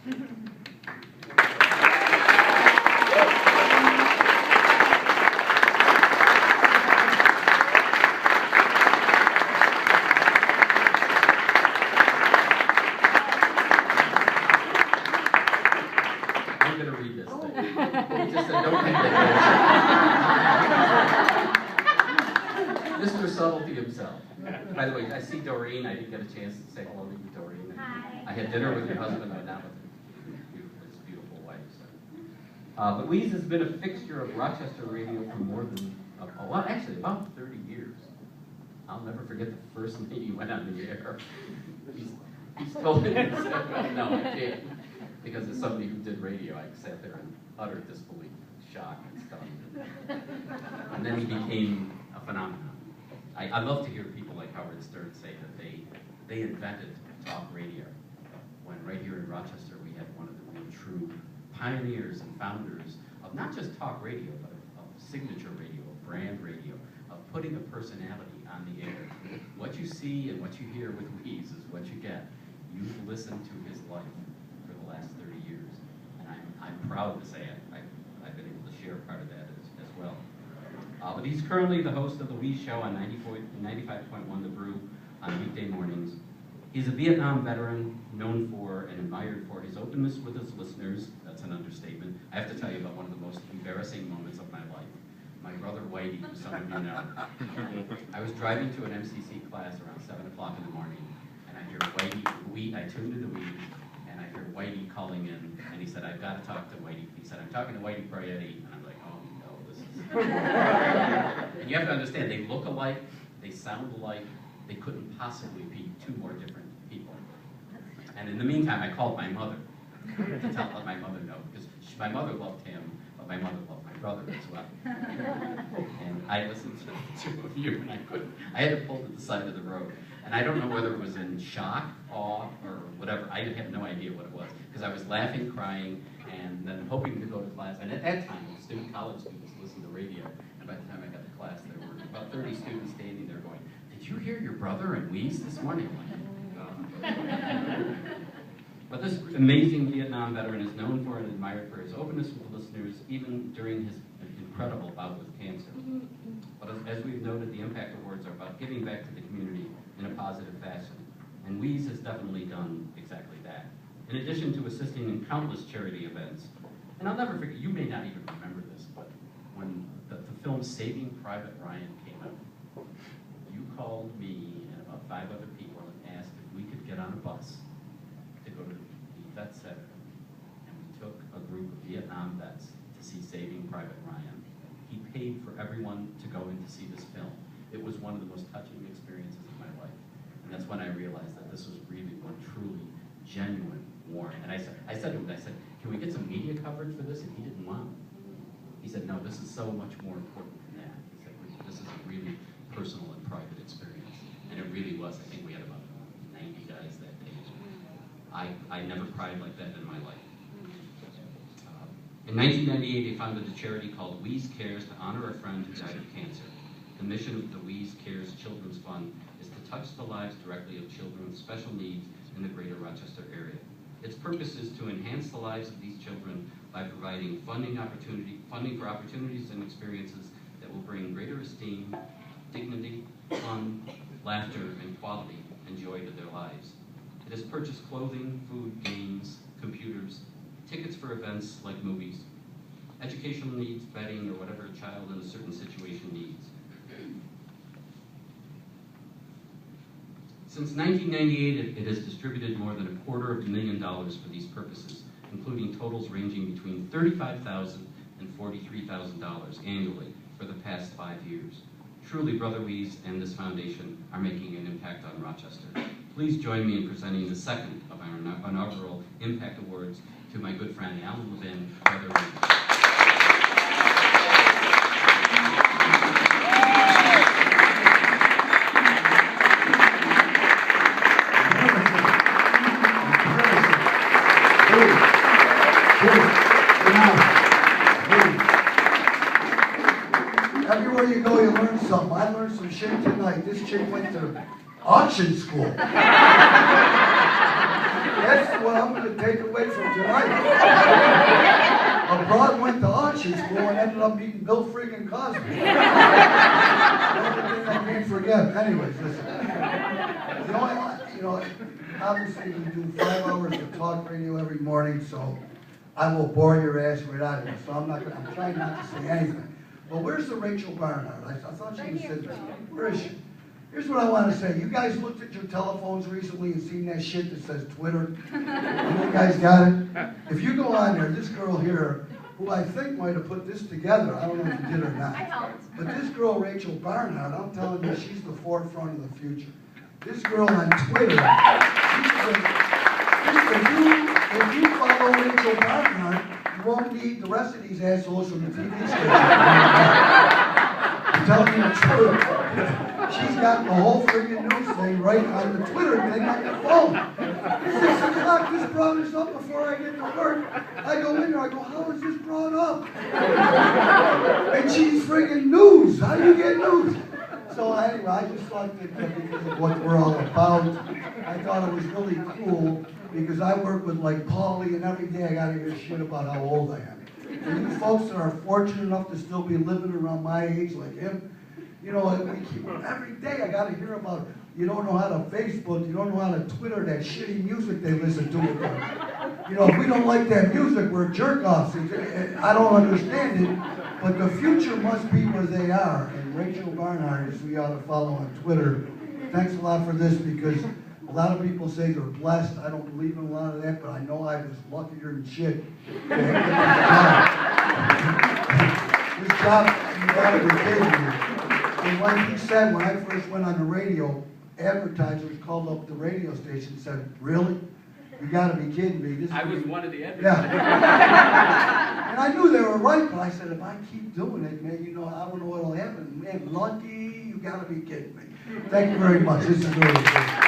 I'm going to read this thing. He just said, don't read it. Mr. Subtlety himself. By the way, I see Doreen. I didn't get a chance to say hello to you, Doreen. Hi. I had dinner with your husband, but not with his beautiful wife. So. But Wease has been a fixture of Rochester radio for more than, well, actually, about 30 years. I'll never forget the first night he went on the air. He's told me, no, I can't. Because as somebody who did radio, I sat there in utter disbelief, shock, and stuff. And then he became a phenomenon. I love to hear people like Howard Stern say that they invented talk radio. When right here in Rochester, we had one of the real true pioneers and founders of not just talk radio, but of signature radio, of brand radio, of putting a personality on the air. What you see and what you hear with Wease is what you get. You've listened to his life for the last 30 years, and I'm proud to say it. I've been able to share part of that as well. But he's currently the host of the Wease Show on 95.1 The Brew on weekday mornings. He's a Vietnam veteran, known for and admired for his openness with his listeners. That's an understatement. I have to tell you about one of the most embarrassing moments of my life. My brother Whitey, who some of you know. I was driving to an MCC class around 7 o'clock in the morning, and I hear Whitey, I tuned into Wease, and I hear Whitey calling in, and he said, I've got to talk to Whitey. He said, I'm talking to Whitey Prietti, and I'm like, oh no, this is... And you have to understand, they look alike, they sound alike, they couldn't possibly be two more different people. And in the meantime, I called my mother to let my mother know, because my mother loved him, but my mother loved my brother as well. And I listened to the two of you, and I had to pull to the side of the road. And I don't know whether it was in shock, awe, or whatever. I had no idea what it was, because I was laughing, crying, and then hoping to go to class. And at that time, college students listened to radio, and by the time I got to class, there were about 30 students standing there going, did you hear your brother and Wease this morning? But this amazing Vietnam veteran is known for and admired for his openness with listeners, even during his incredible bout with cancer. But as we've noted, the Impact Awards are about giving back to the community in a positive fashion. And Wease has definitely done exactly that. In addition to assisting in countless charity events, and I'll never forget, you may not even remember this, but when the film Saving Private Ryan came out, you called me and about 5 other people and asked if we could get on a bus to go to the vet center. And we took a group of Vietnam vets to see Saving Private Ryan. He paid for everyone to go in to see this film. It was one of the most touching experiences of my life. And that's when I realized that this was really one truly genuine warmth. And I said to him, can we get some media coverage for this? And he didn't want it. He said, no, this is so much more important than that. He said, this is a really personal and private experience. And it really was. I think we had about 90 guys that day. I never cried like that in my life. In 1998, they founded a charity called Wease Cares to honor a friend who died of cancer. The mission of the Wease Cares Children's Fund is to touch the lives directly of children with special needs in the greater Rochester area. Its purpose is to enhance the lives of these children by providing funding for opportunities and experiences that will bring greater esteem, dignity, fun, laughter, and quality and joy to their lives. It has purchased clothing, food, games, computers, tickets for events like movies, educational needs, bedding, or whatever a child in a certain situation needs. Since 1998, it has distributed more than $250,000 for these purposes, including totals ranging between $35,000 and $43,000 annually for the past 5 years. Truly, Brother Wease and this foundation are making an impact on Rochester. Please join me in presenting the second of our inaugural Impact Awards to my good friend Alan Levin, Brother Wease. Everywhere you go, you learn something. I learned some shit tonight. This chick went to auction school. Yeah, That's what I'm gonna take away from tonight. A broad went to auction school and ended up meeting Bill friggin' Cosby. The only thing I can't forget. Anyways, listen. The only, obviously we do 5 hours of talk radio every morning, so I will bore your ass right out of here. So I'm trying not to say anything. Well, where's the Rachel Barnard? I thought she was sitting there. Where is she? Here's what I want to say. You guys looked at your telephones recently and seen that shit that says Twitter? You guys got it? If you go on there, this girl here, who I think might have put this together, I don't know if you did or not. I helped. But this girl, Rachel Barnard, I'm telling you, she's the forefront of the future. This girl on Twitter, if you follow Rachel Barnard, you won't need the rest of these assholes from the TV station. I'm telling you the truth. She's got the whole friggin' news thing right on the Twitter thing on your phone. 6 o'clock, this brought this up before I get to work. I go in there, I go, how is this brought up? And she's friggin' news. How do you get news? So anyway, I just thought that because of what we're all about, I thought it was really cool because I work with like Paulie and every day I gotta hear shit about how old I am. And you folks that are fortunate enough to still be living around my age like him, every day I gotta hear about, you don't know how to Facebook, you don't know how to Twitter that shitty music they listen to. If we don't like that music, we're jerk-offs. I don't understand it, but the future must be where they are. And Rachel Barnard is we ought to follow on Twitter. Thanks a lot for this because a lot of people say they're blessed. I don't believe in a lot of that, but I know I was luckier than shit. This job, you gotta be kidding me. And like he said, when I first went on the radio, advertisers called up the radio station and said, really? You gotta be kidding me. I was one of the advertisers. Yeah. And I knew they were right, but I said, if I keep doing it, man, I don't know what'll happen. Man, lucky, you gotta be kidding me. Thank you very much. This is really good.